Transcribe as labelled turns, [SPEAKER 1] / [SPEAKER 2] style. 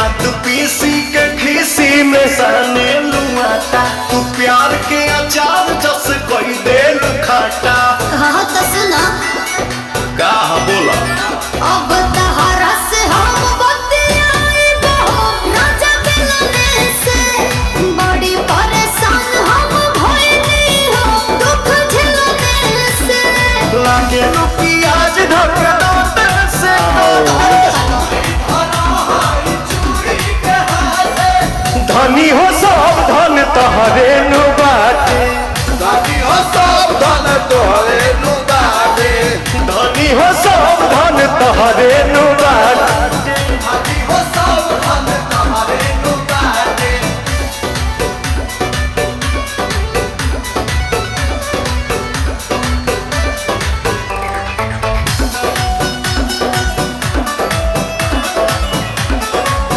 [SPEAKER 1] दांत पीसी के खीसी में साने लुआटा तू प्यार के अचार जस कोई दे खाटा।
[SPEAKER 2] हाँ तो सुना
[SPEAKER 1] का बोला
[SPEAKER 2] अब तहरा से हम बतियाई बहुत राजा मिलने से बड़ी परेशान हम भइली हो दुख झेलने से।
[SPEAKER 1] लागे नु प्याज ढक दांत से धनी हो सब धन तहरे नु बाटे
[SPEAKER 3] धनी हो सब धन तोहरे नु बाटे
[SPEAKER 1] धनी हो सब धन तहरे नु बाटे।